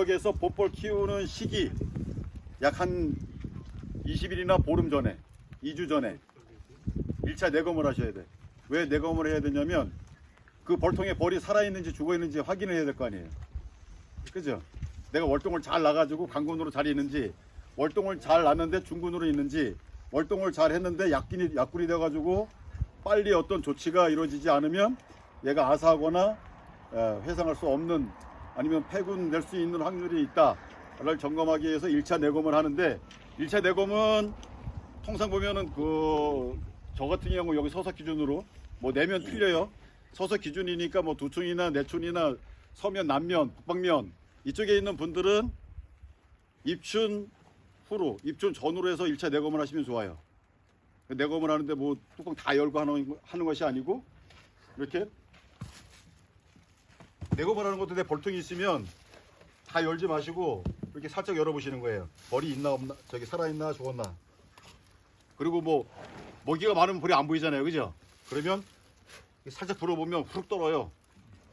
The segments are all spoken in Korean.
지역에서 봇벌 키우는 시기 약 한 20일이나 보름 전에, 2주 전에 1차 내검을 하셔야 돼. 왜 내검을 해야 되냐면 그 벌통에 벌이 살아있는지 죽어있는지 확인을 해야 될 거 아니에요. 그죠? 내가 월동을 잘 나가지고 강군으로 잘 있는지, 월동을 잘 났는데 중군으로 있는지, 월동을 잘 했는데 약군이 돼가지고 빨리 어떤 조치가 이루어지지 않으면 얘가 아사하거나 회상할 수 없는, 아니면 폐군될 수 있는 확률이 있다를 점검하기 위해서 1차 내검을 하는데, 1차 내검은 통상 보면은 저 같은 경우 여기 서서 기준으로 뭐 내면 틀려요. 서서 기준이니까 뭐 두촌이나 내촌이나 서면, 남면, 북방면 이쪽에 있는 분들은 입춘 후로, 입춘 전후로 해서 1차 내검을 하시면 좋아요. 내검을 하는데 뭐 뚜껑 다 열고 하는 것이 아니고, 이렇게 내검을 하는 것도 내 벌통이 있으면 다 열지 마시고 이렇게 살짝 열어보시는 거예요. 벌이 있나 없나, 저기 살아있나 죽었나. 그리고 뭐 먹이가 많으면 벌이 안 보이잖아요, 그죠? 그러면 살짝 불어보면 훅 떨어요.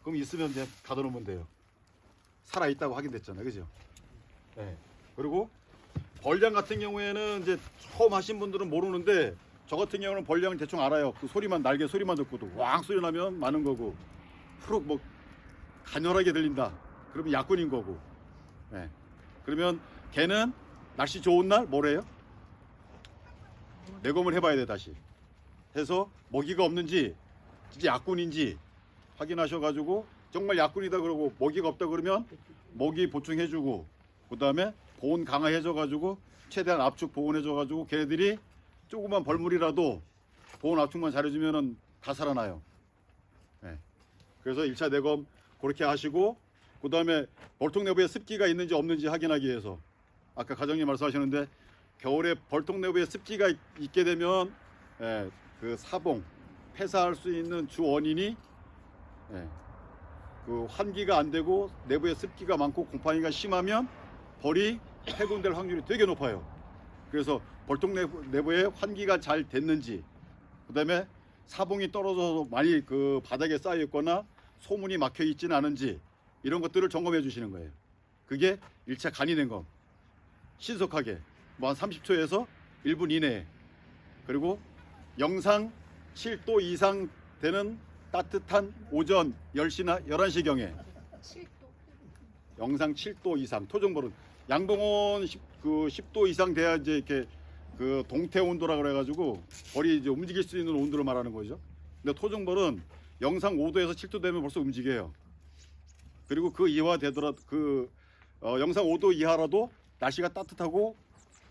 그럼 있으면 이제 가둬놓으면 돼요. 살아있다고 확인됐잖아요, 그죠? 네. 그리고 벌량 같은 경우에는 이제 처음 하신 분들은 모르는데, 저 같은 경우는 벌량을 대충 알아요. 그 소리만, 날개 소리만 듣고도 왕 소리 나면 많은 거고, 푸룩 뭐 가늘하게 들린다 그러면 약군인 거고. 네. 그러면 걔는 날씨 좋은 날 뭐래요? 내검을 해봐야 돼. 다시 해서 먹이가 없는지 진짜 약군인지 확인하셔가지고, 정말 약군이다 그러고 먹이가 없다 그러면 먹이 보충해주고, 그 다음에 보온 강화해줘가지고 최대한 압축 보온해줘가지고 걔네들이 조그만 벌물이라도 보온 압축만 잘해주면은 다 살아나요. 네. 그래서 1차 내검 그렇게 하시고, 그 다음에 벌통 내부에 습기가 있는지 없는지 확인하기 위해서, 아까 과장님 말씀하셨는데 겨울에 벌통 내부에 습기가 있게 되면 그 사봉, 폐사할 수 있는 주 원인이 그 환기가 안 되고 내부에 습기가 많고 곰팡이가 심하면 벌이 폐군될 확률이 되게 높아요. 그래서 벌통 내부에 환기가 잘 됐는지, 그 다음에 사봉이 떨어져서 많이 그 바닥에 쌓여 있거나 소문이 막혀 있지는 않은지, 이런 것들을 점검해 주시는 거예요. 그게 1차 간이 냉검. 신속하게 뭐 한 30초에서 1분 이내에. 그리고 영상 7도 이상 되는 따뜻한 오전 10시나 11시경에, 영상 7도 이상, 토종벌은 양봉은 10도 이상 돼야 이제 이렇게 그 동태 온도라 그래가지고 벌이 이제 움직일 수 있는 온도를 말하는 거죠. 근데 토종벌은 영상 5도에서 7도 되면 벌써 움직여요. 그리고 그 이하 되더라도 영상 5도 이하라도 날씨가 따뜻하고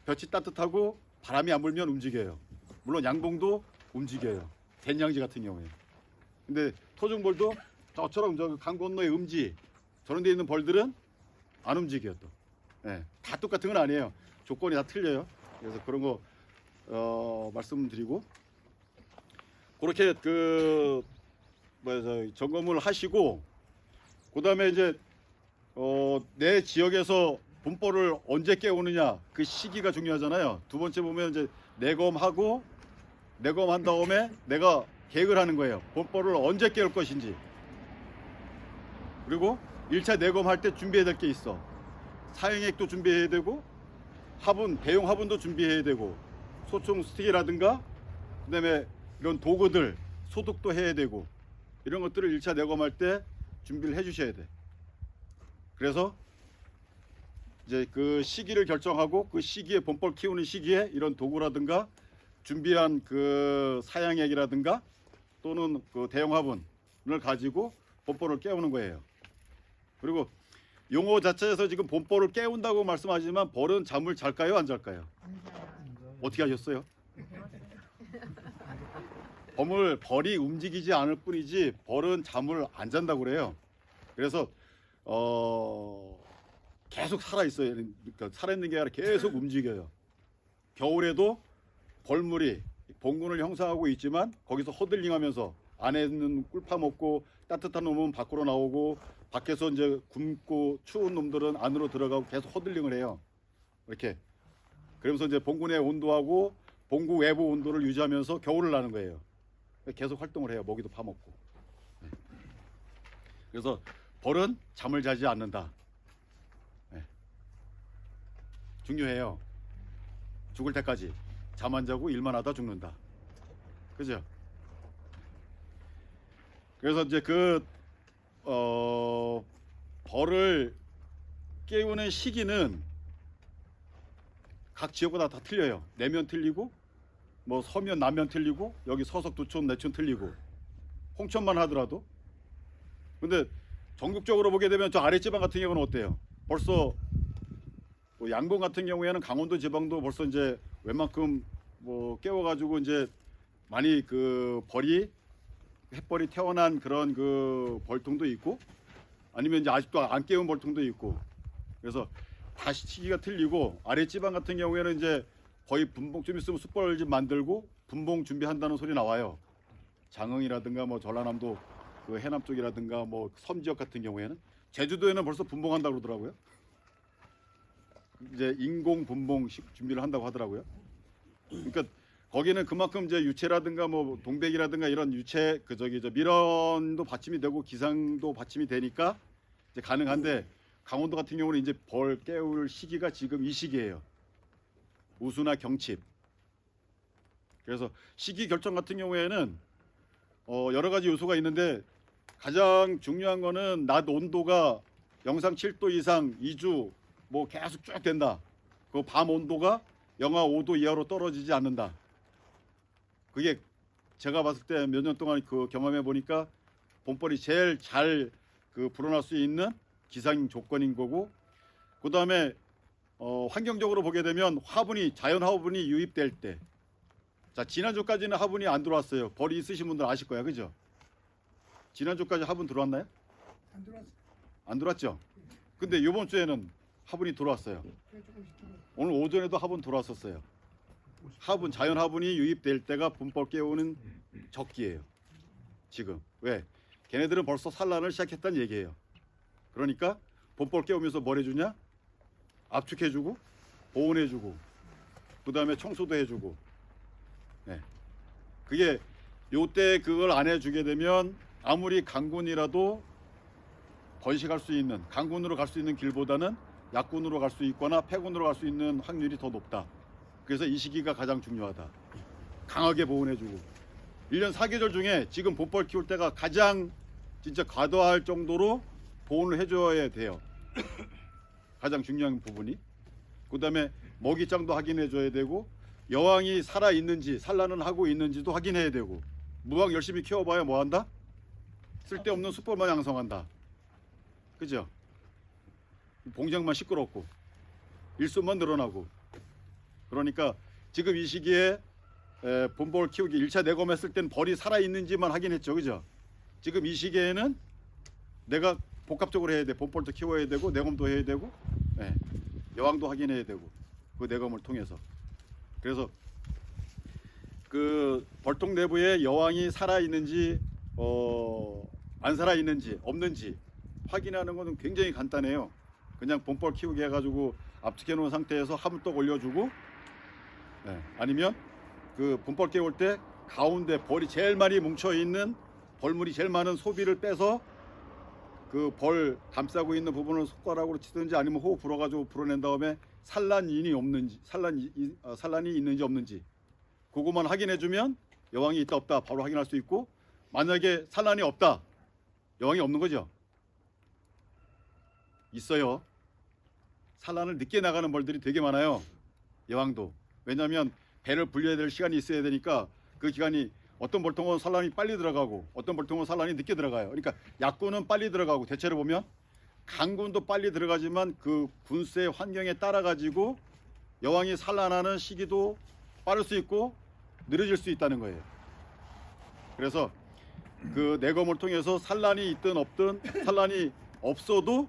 볕이 따뜻하고 바람이 안 불면 움직여요. 물론 양봉도 움직여요. 된양지 같은 경우에. 근데 토종벌도 저처럼 저 강 건너의 음지 저런 데 있는 벌들은 안 움직여요 또. 네, 다 똑같은 건 아니에요. 조건이 다 틀려요. 그래서 그런 거 말씀드리고, 그렇게 점검을 하시고, 그 다음에 이제 내 지역에서 봄벌을 언제 깨우느냐, 그 시기가 중요하잖아요. 두 번째 보면 이제 내검한 다음에 내가 계획을 하는 거예요. 봄벌을 언제 깨울 것인지. 그리고 1차 내검할 때 준비해야 될 게 있어. 사행액도 준비해야 되고, 화분, 대용 화분도 준비해야 되고, 소총 스틱이라든가, 그 다음에 이런 도구들 소독도 해야 되고, 이런 것들을 1차 내검할 때 준비를 해 주셔야 돼. 그래서 이제 그 시기를 결정하고, 그 시기에 봄벌 키우는 시기에 이런 도구라든가 준비한 그 사양액이라든가 또는 그 대형 화분을 가지고 봄벌을 깨우는 거예요. 그리고 용어 자체에서 지금 봄벌을 깨운다고 말씀하지만 벌은 잠을 잘까요, 안 잘까요? 어떻게 하셨어요? 벌이 움직이지 않을 뿐이지 벌은 잠을 안 잔다고 그래요. 그래서 계속 살아 있어요. 그러니까 살아 있는 게 아니라 계속 움직여요. 겨울에도 벌물이 봉군을 형성하고 있지만 거기서 허들링하면서 안에 있는 꿀 파먹고, 따뜻한 놈은 밖으로 나오고, 밖에서 이제 굶고 추운 놈들은 안으로 들어가고 계속 허들링을 해요. 이렇게. 그러면서 이제 봉군의 온도하고 봉구 외부 온도를 유지하면서 겨울을 나는 거예요. 계속 활동을 해요. 먹이도 파먹고. 그래서 벌은 잠을 자지 않는다. 중요해요. 죽을 때까지 잠 안 자고 일만 하다 죽는다. 그죠? 그래서 이제 벌을 깨우는 시기는 각 지역마다 다 틀려요. 내면 틀리고 뭐 서면 남면 틀리고 여기 서석 두촌 내촌 틀리고 홍천만 하더라도. 근데 전국적으로 보게 되면 저 아랫지방 같은 경우는 어때요? 벌써 뭐 양봉 같은 경우에는 강원도 지방도 벌써 이제 웬만큼 뭐 깨워가지고 이제 많이 그 벌이 햇벌이 태어난 그런 그 벌통도 있고 아니면 이제 아직도 안 깨운 벌통도 있고. 그래서 다시 시기가 틀리고 아랫지방 같은 경우에는 이제 거의 분봉 좀 있으면 숯벌집 만들고 분봉 준비한다는 소리 나와요. 장흥이라든가 뭐 전라남도 그 해남 쪽이라든가 뭐 섬 지역 같은 경우에는 제주도에는 벌써 분봉한다고 그러더라고요. 이제 인공 분봉식 준비를 한다고 하더라고요. 그러니까 거기는 그만큼 이제 유채라든가 뭐 동백이라든가 이런 유채 그 저기 저 밀원도 받침이 되고 기상도 받침이 되니까 이제 가능한데 강원도 같은 경우는 이제 벌 깨울 시기가 지금 이 시기예요. 우수나 경칩. 그래서 시기 결정 같은 경우에는 여러 가지 요소가 있는데 가장 중요한 거는 낮 온도가 영상 7도 이상 2주 뭐 계속 쭉 된다. 그 밤 온도가 영하 5도 이하로 떨어지지 않는다. 그게 제가 봤을 때 몇 년 동안 그 경험해 보니까 봄벌이 제일 잘 그 불어날 수 있는 기상 조건인 거고, 그 다음에 환경적으로 보게 되면 화분이 자연 화분이 유입될 때, 자 지난주까지는 화분이 안 들어왔어요. 벌이 있으신 분들 아실 거야, 그죠? 지난주까지 화분 들어왔나요? 안 들어왔어. 안 들어왔죠? 근데 이번 주에는 화분이 들어왔어요. 오늘 오전에도 화분 들어왔었어요. 화분, 자연 화분이 유입될 때가 봄벌 깨우는 적기예요. 지금 왜? 걔네들은 벌써 산란을 시작했다는 얘기예요. 그러니까 봄벌 깨우면서 뭘 해주냐? 압축해주고 보온해주고 그 다음에 청소도 해주고. 네. 그게 요때 그걸 안 해주게 되면 아무리 강군이라도 번식할 수 있는, 강군으로 갈 수 있는 길보다는 약군으로 갈 수 있거나 폐군으로 갈 수 있는 확률이 더 높다. 그래서 이 시기가 가장 중요하다. 강하게 보온해주고 1년 4계절 중에 지금 봄벌 키울 때가 가장 진짜 과도할 정도로 보온을 해줘야 돼요. 가장 중요한 부분이. 그 다음에 먹이장도 확인해줘야 되고 여왕이 살아있는지 산란은 하고 있는지도 확인해야 되고. 무왕 열심히 키워봐야 뭐한다? 쓸데없는 숯벌만 양성한다. 그죠? 봉장만 시끄럽고 일손만 늘어나고. 그러니까 지금 이 시기에 봄벌 키우기 1차 내검했을 땐 벌이 살아있는지만 확인했죠, 그죠? 지금 이 시기에는 내가 복합적으로 해야 돼. 봄벌도 키워야 되고 내검도 해야 되고 여왕도 확인해야 되고 그 내검을 통해서. 그래서 그 벌통 내부에 여왕이 살아있는지 안 살아있는지 없는지 확인하는 것은 굉장히 간단해요. 그냥 봄벌 키우게 해가지고 압축해 놓은 상태에서 화분떡 올려주고 아니면 그 봄벌 깨울 때 가운데 벌이 제일 많이 뭉쳐있는 벌물이 제일 많은 소비를 빼서 그 벌 감싸고 있는 부분을 손가락으로 치든지 아니면 호흡 불어가지고 불어낸 다음에 산란인이 없는지 산란이 있는지 없는지 그거만 확인해주면 여왕이 있다 없다 바로 확인할 수 있고, 만약에 산란이 없다 여왕이 없는 거죠. 있어요. 산란을 늦게 나가는 벌들이 되게 많아요. 여왕도. 왜냐하면 배를 불려야 될 시간이 있어야 되니까 그 기간이 어떤 벌통은 산란이 빨리 들어가고 어떤 벌통은 산란이 늦게 들어가요. 그러니까 약군은 빨리 들어가고 대체로 보면 강군도 빨리 들어가지만 그 군수의 환경에 따라 가지고 여왕이 산란하는 시기도 빠를 수 있고 느려질 수 있다는 거예요. 그래서 그 내검을 통해서 산란이 있든 없든 산란이 없어도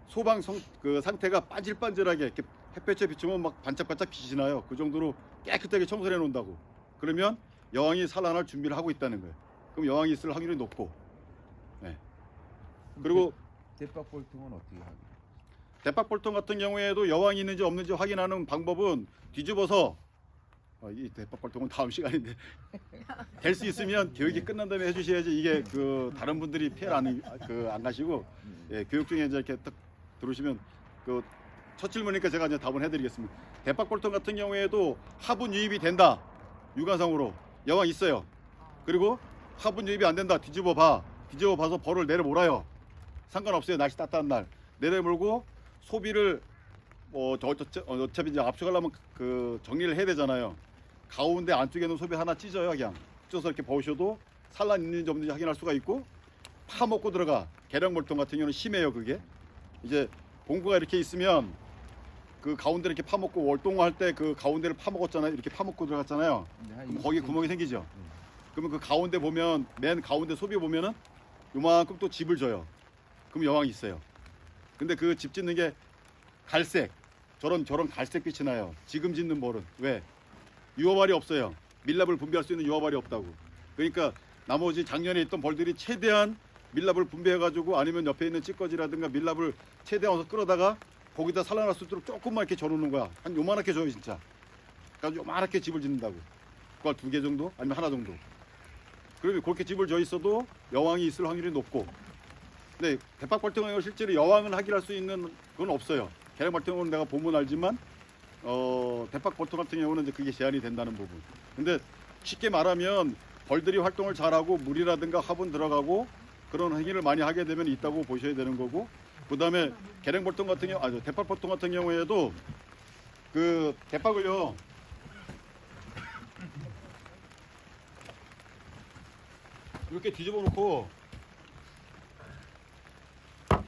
소방 그 상태가 반질반질하게 이렇게 햇볕에 비추면 막 반짝반짝 빛이 나요. 그 정도로 깨끗하게 청소를 해 놓는다고. 그러면 여왕이 산란할 준비를 하고 있다는 거예요. 그럼 여왕이 있을 확률이 높고. 그리고 대박볼통은 어떻게 하냐? 대박볼통 같은 경우에도 여왕이 있는지 없는지 확인하는 방법은 뒤집어서 이 대박볼통은 다음 시간인데 될 수 있으면 교육이 끝난 다음에 해주셔야지. 이게 그 다른 분들이 피해를 안 가시고 교육 중에 이제 이렇게 딱 들어오시면 그 첫 질문이니까 제가 이제 답을 해드리겠습니다. 대박볼통 같은 경우에도 화분 유입이 된다. 육안상으로 여왕 있어요. 그리고 화분 유입이 안 된다. 뒤집어 봐서 벌을 내려 몰아요. 상관없어요. 날씨 따뜻한 날 내려 몰고 소비를 어차피 이제 압축하려면 그 정리를 해야 되잖아요. 가운데 안쪽에는 소비 하나 찢어요. 그냥 찢어서 이렇게 보셔도 산란 있는지 없는지 확인할 수가 있고, 파먹고 들어가. 계량몰통 같은 경우는 심해요. 그게 이제 봉구가 이렇게 있으면 그 가운데 이렇게 파먹고 월동할 때 그 가운데를 파먹었잖아요. 이렇게 파먹고 들어갔잖아요. 그럼 거기 구멍이 생기죠. 그러면 그 가운데 보면 맨 가운데 소비 보면은 요만큼 또 집을 줘요. 그럼 여왕이 있어요. 근데 그 집 짓는 게 갈색, 저런 갈색빛이 나요. 지금 짓는 벌은 왜? 유화발이 없어요. 밀랍을 분배할 수 있는 유화발이 없다고. 그러니까 나머지 작년에 있던 벌들이 최대한 밀랍을 분배해가지고, 아니면 옆에 있는 찌꺼지라든가 밀랍을 최대한 와서 끌어다가 거기다 살아날 수 있도록 조금만 이렇게 줘놓는 거야. 한 요만하게 줘요 진짜. 그래서 요만하게 집을 짓는다고. 그걸 2개 정도? 아니면 하나 정도. 그러면 그렇게 집을 져 있어도 여왕이 있을 확률이 높고. 근데 대박벌통은 실제로 여왕을 확인할 수 있는 건 없어요. 계량벌통은 내가 보면 알지만 대박벌통 같은 경우는 이제 그게 제한이 된다는 부분. 근데 쉽게 말하면 벌들이 활동을 잘하고 물이라든가 화분 들어가고 그런 행위를 많이 하게 되면 있다고 보셔야 되는 거고, 그 다음에 계량벌통 같은 경우, 대박벌통 같은 경우에도 그 대박을요, 이렇게 뒤집어 놓고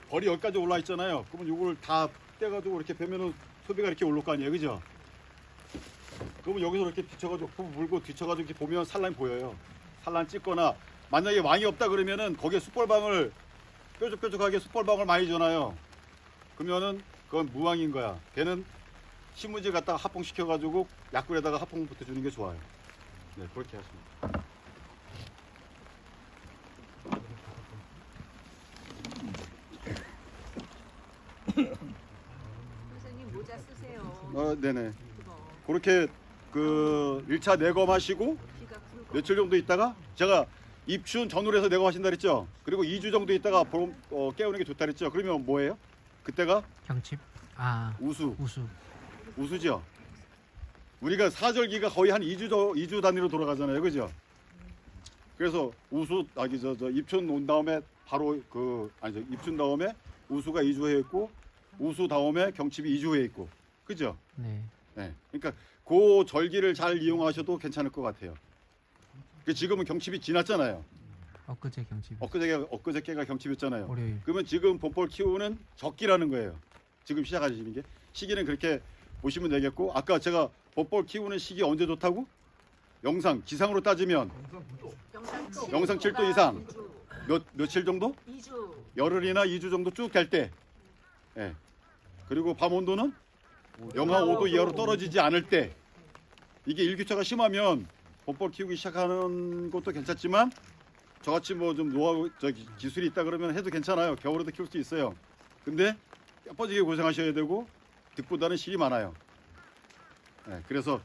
벌이 여기까지 올라 있잖아요. 그러면 이걸 다 떼가지고 이렇게 빼면은 소비가 이렇게 올릴 거 아니에요, 그죠? 그러면 여기서 이렇게 뒤쳐가지고 후 물고 뒤쳐가지고 이렇게 보면 산란이 보여요. 산란 찍거나, 만약에 왕이 없다 그러면은 거기에 숯벌방을 뾰족뾰족하게 숯벌방을 많이 줘놔요. 그러면은 그건 무왕인 거야. 걔는 신문지 갖다가 합봉시켜가지고 약불에다가 합봉부터 주는 게 좋아요. 네, 그렇게 하십니다. 선생님 모자 쓰세요. 네네. 그거 그렇게 그 1차 내검하시고 비가 굵어. 며칠 정도 있다가, 제가 입춘 전후로 해서 내검하신다 그랬죠. 그리고 2주 정도 있다가 깨우는 게 좋다 그랬죠. 그러면 뭐예요? 그때가 경칩? 우수. 우수. 죠. 우리가 사절기가 거의 한 2주 단위로 돌아가잖아요, 그죠? 그래서 우수, 입춘 온 다음에 바로 입춘 다음에 우수가 2주 후에 있고, 우수 다음에 경칩이 2주 후에 있고, 그죠? 네. 네. 그러니까 그 절기를 잘 이용하셔도 괜찮을 것 같아요. 지금은 경칩이 지났잖아요. 엊그제 경칩. 엊그저께가 경칩이었잖아요. 월요일. 그러면 지금 봄벌 키우는 적기라는 거예요. 지금 시작하시는 게. 시기는 그렇게 보시면 되겠고, 아까 제가 봄벌 키우는 시기 언제 좋다고? 기상으로 따지면 영상 7도 이상. 2주. 며칠 정도? 2주. 열흘이나 2주 정도 쭉 될 때. 예. 그리고 밤 온도는 영하 5도 이하로 떨어지지 않을 때. 이게 일교차가 심하면 봄벌 키우기 시작하는 것도 괜찮지만, 저같이 뭐 좀 노하우 기술이 있다 그러면 해도 괜찮아요. 겨울에도 키울 수 있어요. 근데 뼈빠지게 고생하셔야 되고 득보다는 실이 많아요. 네, 그래서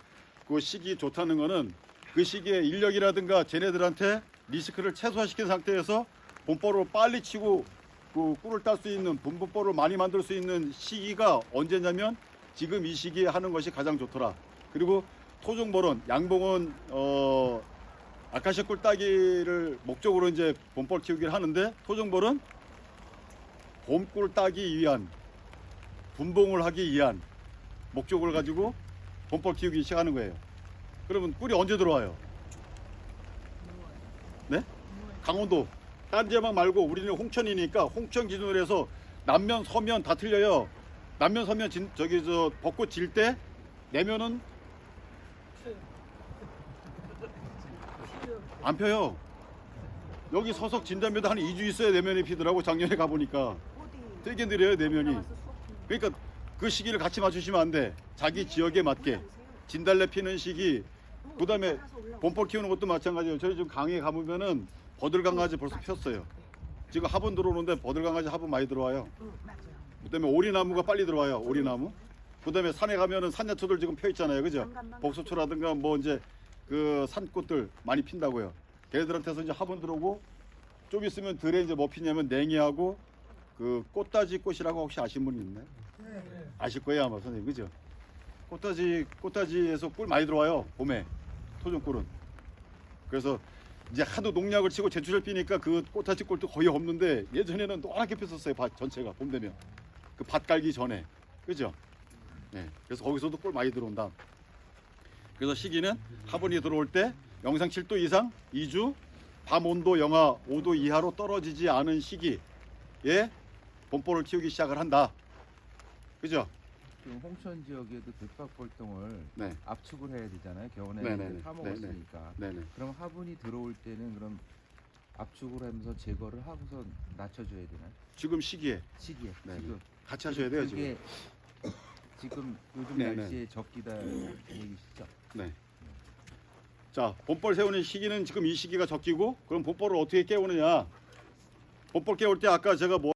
그 시기 좋다는 거는 그 시기에 인력이라든가 쟤네들한테 리스크를 최소화시킨 상태에서 봄벌을 빨리 치고 그 꿀을 딸 수 있는, 분분벌을 많이 만들 수 있는 시기가 언제냐면 지금 이 시기에 하는 것이 가장 좋더라. 그리고 토종벌은, 양봉은 아카시아 꿀 따기를 목적으로 이제 봄벌 키우기를 하는데, 토종벌은 봄꿀 따기 위한, 분봉을 하기 위한 목적을 가지고 봄벌 키우기 시작하는 거예요. 그러면 꿀이 언제 들어와요? 네? 강원도. 딴 지역 말고 우리는 홍천이니까 홍천 기준으로 해서 남면 서면 다 틀려요. 남면 서면 벚꽃 질 때 내면은 안 펴요. 여기 서석 진담에도 한 2주 있어야 내면이 피더라고. 작년에 가보니까 어디? 되게 느려요, 내면이. 나와서 수업 듣는 그러니까 그 시기를 같이 맞추시면 안 돼. 자기 지역에 맞게. 진달래 피는 시기, 그 다음에 봄벌 키우는 것도 마찬가지예요. 저희 지금 강에 가보면은 버들강아지 벌써 폈어요. 지금 화분 들어오는데 버들강아지 화분 많이 들어와요. 맞아요. 그 다음에 오리나무가 빨리 들어와요. 오리나무. 그 다음에 산에 가면은 산야초들 지금 펴 있잖아요, 그죠? 복수초라든가 뭐 이제 그 산꽃들 많이 핀다고요. 걔네들한테서 이제 화분 들어오고, 좀 있으면 들에 이제 뭐 피냐면 냉이하고 그 꽃다지 꽃이라고 혹시 아시는 분 있나요? 아실 거예요 아마 선생님, 그죠? 꽃가지에서 꿀 많이 들어와요 봄에, 토종꿀은. 그래서 이제 하도 농약을 치고 제초제를 피니까 그 꽃가지 꿀도 거의 없는데, 예전에는 노랗게 폈었어요 밭 전체가 봄 되면, 그 밭 깔기 전에, 그죠? 네, 그래서 거기서도 꿀 많이 들어온다. 그래서 시기는 화분이 들어올 때 영상 7도 이상 2주, 밤 온도 영하 5도 이하로 떨어지지 않은 시기에 봄볼을 키우기 시작을 한다. 그죠? 지금 홍천 지역에도 대박볼통을 네. 압축을 해야 되잖아요. 겨울에 네네네. 파먹었으니까. 네네. 그럼 화분이 들어올 때는 그럼 압축을 하면서 제거를 하고서 낮춰줘야 되나요? 지금 시기에 시기에 네네. 지금 같이 하셔야 돼요 지금. 그게 지금 요즘 네네. 날씨에 적기다 얘기시죠? 네. 자, 봄볼 세우는 시기는 지금 이 시기가 적기고, 그럼 봄볼을 어떻게 깨우느냐? 봄볼 깨울 때 아까 제가 뭐